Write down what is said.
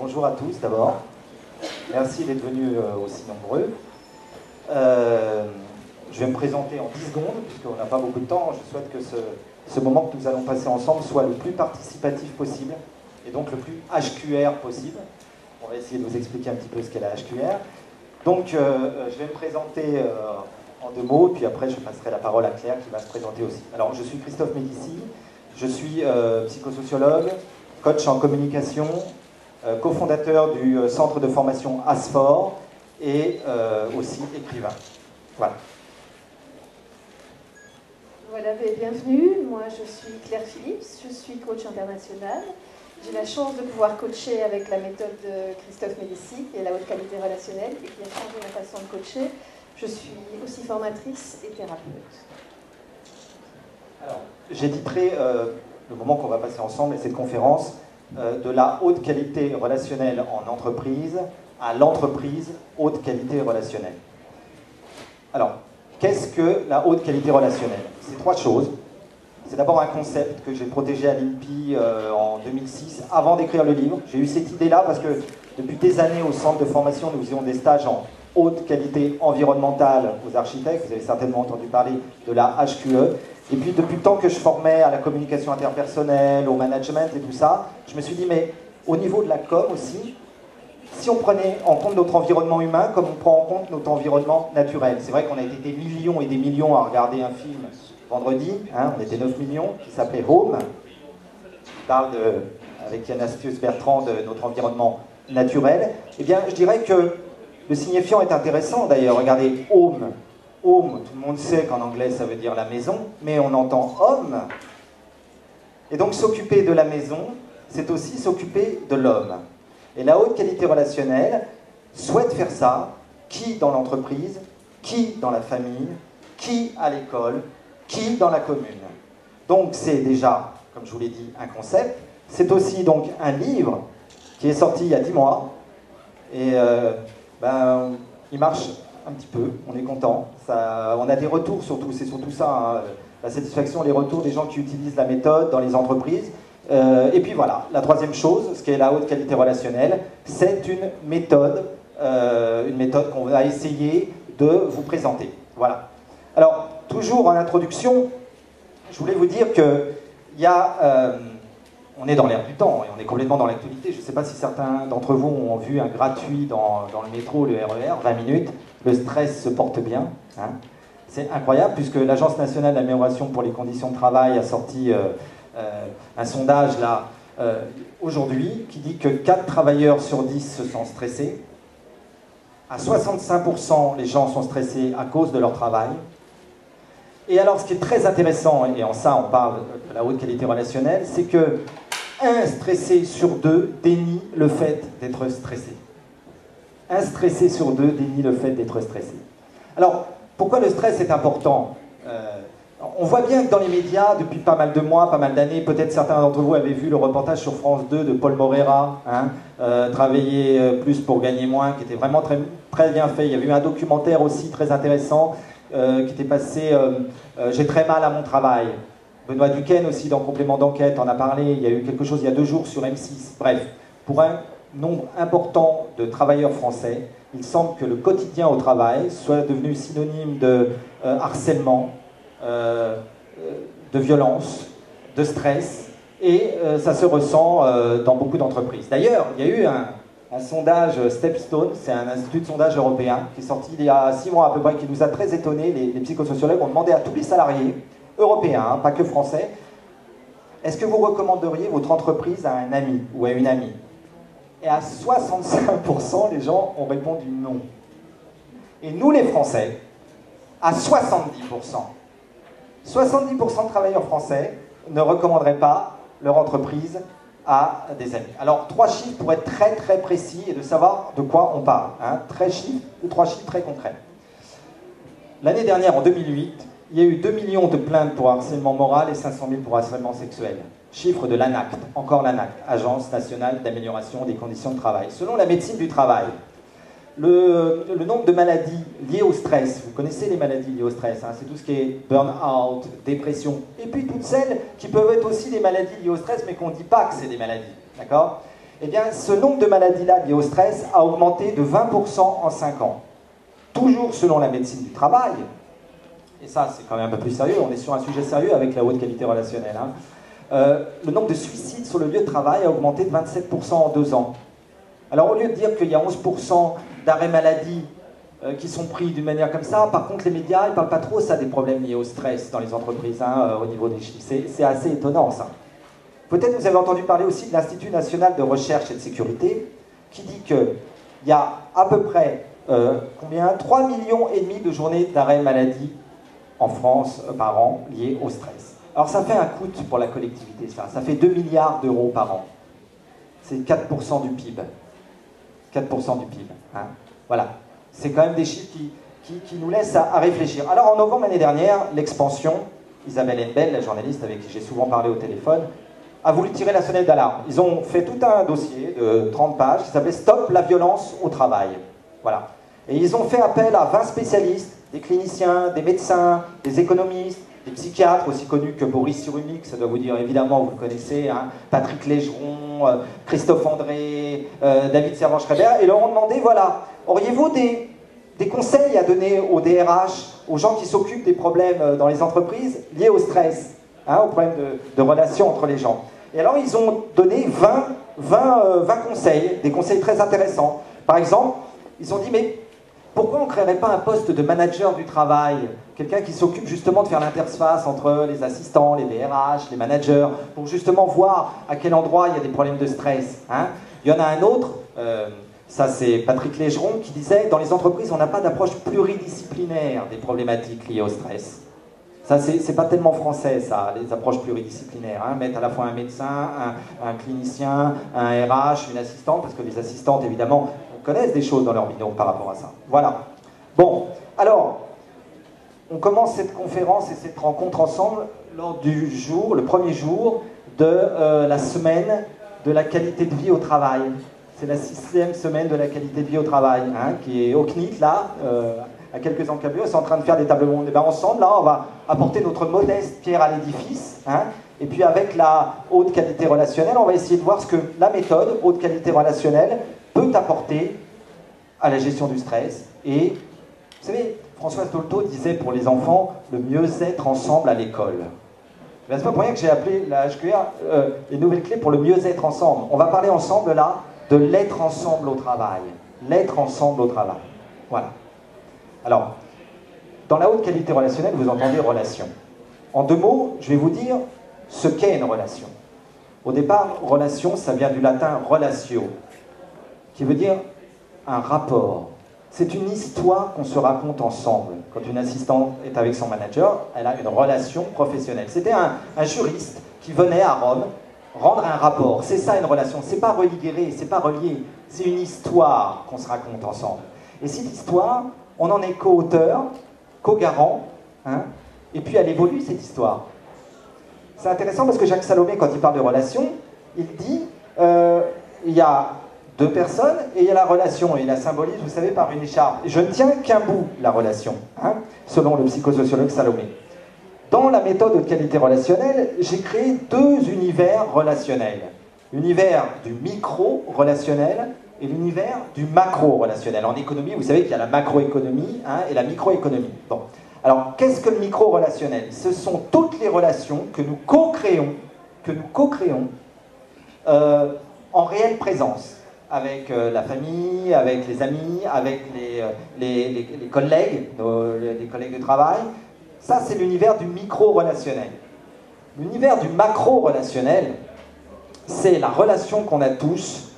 Bonjour à tous d'abord. Merci d'être venus aussi nombreux. Je vais me présenter en 10 secondes, puisqu'on n'a pas beaucoup de temps. Je souhaite que ce moment que nous allons passer ensemble soit le plus participatif possible, et donc le plus HQR possible. On va essayer de vous expliquer un petit peu ce qu'est la HQR. Donc, je vais me présenter en 2 mots, puis après je passerai la parole à Claire qui va se présenter aussi. Alors, je suis Christophe Médici, je suis psychosociologue, coach en communication, cofondateur du centre de formation ASFOR et aussi écrivain. Voilà. Voilà, bienvenue. Moi, je suis Claire Phillips, je suis coach international. J'ai la chance de pouvoir coacher avec la méthode de Christophe Médici, qui est la haute qualité relationnelle et qui a changé ma façon de coacher. Je suis aussi formatrice et thérapeute. Alors, j'éditerai le moment qu'on va passer ensemble et cette conférence de la haute qualité relationnelle en entreprise à l'entreprise haute qualité relationnelle. Alors, qu'est-ce que la haute qualité relationnelle? C'est 3 choses. C'est d'abord un concept que j'ai protégé à l'INPI en 2006, avant d'écrire le livre. J'ai eu cette idée-là parce que depuis des années au centre de formation, nous faisions des stages en haute qualité environnementale aux architectes. Vous avez certainement entendu parler de la HQE. Et puis depuis le temps que je formais à la communication interpersonnelle, au management et tout ça, je me suis dit, mais au niveau de la com aussi, si on prenait en compte notre environnement humain comme on prend en compte notre environnement naturel. C'est vrai qu'on a été des millions et des millions à regarder un film vendredi, hein, on était 9 millions, qui s'appelait Home, qui parle avec Yann Astius-Bertrand de notre environnement naturel. Eh bien, je dirais que le signifiant est intéressant d'ailleurs. Regardez, Home. Home, tout le monde sait qu'en anglais ça veut dire la maison, mais on entend homme. Et donc s'occuper de la maison, c'est aussi s'occuper de l'homme. Et la haute qualité relationnelle souhaite faire ça, qui dans l'entreprise, qui dans la famille, qui à l'école, qui dans la commune. Donc c'est déjà, comme je vous l'ai dit, un concept. C'est aussi donc un livre qui est sorti il y a 10 mois. Et il marche un petit peu, on est content. On a des retours surtout, c'est surtout ça, hein, la satisfaction, les retours des gens qui utilisent la méthode dans les entreprises. Et puis voilà, la 3e chose, ce qui est la haute qualité relationnelle, c'est une méthode qu'on va essayer de vous présenter. Voilà. Alors, toujours en introduction, je voulais vous dire que on est dans l'air du temps et on est complètement dans l'actualité. Je ne sais pas si certains d'entre vous ont vu un gratuit dans le métro, le RER, 20 minutes. Le stress se porte bien. Hein. C'est incroyable puisque l'Agence nationale d'amélioration pour les conditions de travail a sorti un sondage là aujourd'hui qui dit que 4 travailleurs sur 10 se sentent stressés. À 65%, les gens sont stressés à cause de leur travail. Et alors, ce qui est très intéressant, et en ça on parle de la haute qualité relationnelle, c'est que 1 stressé sur 2 dénie le fait d'être stressé. 1 stressé sur 2 dénie le fait d'être stressé. Alors, pourquoi le stress est important? On voit bien que dans les médias, depuis pas mal de mois, pas mal d'années, peut-être certains d'entre vous avaient vu le reportage sur France 2 de Paul Morera, hein, Travailler plus pour gagner moins, qui était vraiment très, très bien fait. Il y avait eu un documentaire aussi très intéressant qui était passé J'ai très mal à mon travail. Benoît Duquesne aussi, dans Complément d'enquête, en a parlé. Il y a eu quelque chose il y a 2 jours sur M6. Bref, pour un nombre important de travailleurs français, il semble que le quotidien au travail soit devenu synonyme de harcèlement, de violence, de stress, et ça se ressent dans beaucoup d'entreprises. D'ailleurs, il y a eu un sondage Stepstone, c'est un institut de sondage européen, qui est sorti il y a 6 mois à peu près, qui nous a très étonnés. Les psychosociologues ont demandé à tous les salariés européens, hein, pas que français, est-ce que vous recommanderiez votre entreprise à un ami ou à une amie? Et à 65%, les gens ont répondu non. Et nous, les Français, à 70%. 70% de travailleurs français ne recommanderaient pas leur entreprise à des amis. Alors, 3 chiffres pour être très très précis et de savoir de quoi on parle. Hein. 3 chiffres très concrets. L'année dernière, en 2008, il y a eu 2 millions de plaintes pour harcèlement moral et 500 000 pour harcèlement sexuel. Chiffre de l'ANACT, encore l'ANACT, Agence nationale d'amélioration des conditions de travail. Selon la médecine du travail, le nombre de maladies liées au stress, vous connaissez les maladies liées au stress, hein, c'est tout ce qui est burn-out, dépression, et puis toutes celles qui peuvent être aussi des maladies liées au stress, mais qu'on ne dit pas que c'est des maladies, d'accord? eh bien, ce nombre de maladies-là liées au stress a augmenté de 20% en 5 ans. Toujours selon la médecine du travail, et ça c'est quand même un peu plus sérieux, on est sur un sujet sérieux avec la haute qualité relationnelle, le nombre de suicides sur le lieu de travail a augmenté de 27% en 2 ans. Alors au lieu de dire qu'il y a 11% d'arrêts maladie qui sont pris d'une manière comme ça, par contre les médias ils ne parlent pas trop ça des problèmes liés au stress dans les entreprises au niveau des chiffres. C'est assez étonnant ça. Peut-être vous avez entendu parler aussi de l'Institut national de recherche et de sécurité qui dit qu'il y a à peu près 3,5 millions de journées d'arrêt maladie en France par an liées au stress. Alors ça fait un coût pour la collectivité, ça fait 2 milliards d'euros par an. C'est 4% du PIB. 4% du PIB. Hein. Voilà. C'est quand même des chiffres qui nous laissent à réfléchir. Alors en novembre l'année dernière, l'Expansion, Isabelle Henbel, la journaliste avec qui j'ai souvent parlé au téléphone, a voulu tirer la sonnette d'alarme. Ils ont fait tout un dossier de 30 pages qui s'appelait « Stop la violence au travail ». Voilà. Et ils ont fait appel à 20 spécialistes, des cliniciens, des médecins, des économistes, des psychiatres aussi connus que Boris Cyrulnik, ça doit vous dire évidemment, vous le connaissez, hein, Patrick Légeron, Christophe André, David Servan-Schreiber, et leur ont demandé, voilà, auriez-vous des conseils à donner aux DRH, aux gens qui s'occupent des problèmes dans les entreprises liés au stress, hein, aux problèmes de relations entre les gens. Et alors ils ont donné 20 conseils, des conseils très intéressants. Par exemple, ils ont dit, mais pourquoi on ne créerait pas un poste de manager du travail? Quelqu'un qui s'occupe justement de faire l'interface entre les assistants, les DRH, les managers, pour justement voir à quel endroit il y a des problèmes de stress. Hein. Il y en a un autre, ça c'est Patrick Légeron, qui disait « Dans les entreprises, on n'a pas d'approche pluridisciplinaire des problématiques liées au stress ». Ça, c'est pas tellement français, ça, les approches pluridisciplinaires. Hein. Mettre à la fois un médecin, un clinicien, un RH, une assistante, parce que les assistantes, évidemment, connaissent des choses dans leur binôme par rapport à ça. Voilà. Bon, alors, on commence cette conférence et cette rencontre ensemble lors du jour, le premier jour de la semaine de la qualité de vie au travail. C'est la 6e semaine de la qualité de vie au travail, hein, qui est au CNIT, là, à quelques encablures, c'est en train de faire des tables rondes. Et bien ensemble, là, on va apporter notre modeste pierre à l'édifice, hein, et puis avec la haute qualité relationnelle, on va essayer de voir ce que la méthode haute qualité relationnelle peut apporter à la gestion du stress. Et, vous savez, Françoise Dolto disait pour les enfants, le mieux-être ensemble à l'école. C'est pas pour rien que j'ai appelé la HQR les nouvelles clés pour le mieux-être ensemble. On va parler ensemble, là, de l'être ensemble au travail. L'être ensemble au travail. Voilà. Alors, dans la haute qualité relationnelle, vous entendez relation. En 2 mots, je vais vous dire ce qu'est une relation. Au départ, relation, ça vient du latin relatio, qui veut dire un rapport. C'est une histoire qu'on se raconte ensemble. Quand une assistante est avec son manager, elle a une relation professionnelle. C'était un juriste qui venait à Rome rendre un rapport. C'est ça une relation. C'est pas relié, c'est pas relié. C'est une histoire qu'on se raconte ensemble. Et cette histoire, on en est co-auteur, co-garant, hein, et puis elle évolue cette histoire. C'est intéressant parce que Jacques Salomé, quand il parle de relation, il dit il y a 2 personnes et il y a la relation, et il la symbolise, vous savez, par une écharpe. Je ne tiens qu'un bout, la relation, hein, selon le psychosociologue Salomé. Dans la méthode de qualité relationnelle, j'ai créé 2 univers relationnels. L'univers du micro-relationnel et l'univers du macro-relationnel. En économie, vous savez qu'il y a la macroéconomie, hein, et la microéconomie. Bon. Alors, qu'est-ce que le micro-relationnel? Ce sont toutes les relations que nous co-créons en réelle présence, avec la famille, avec les amis, avec les collègues, les collègues de travail. Ça, c'est l'univers du micro-relationnel. L'univers du macro-relationnel, c'est la relation qu'on a tous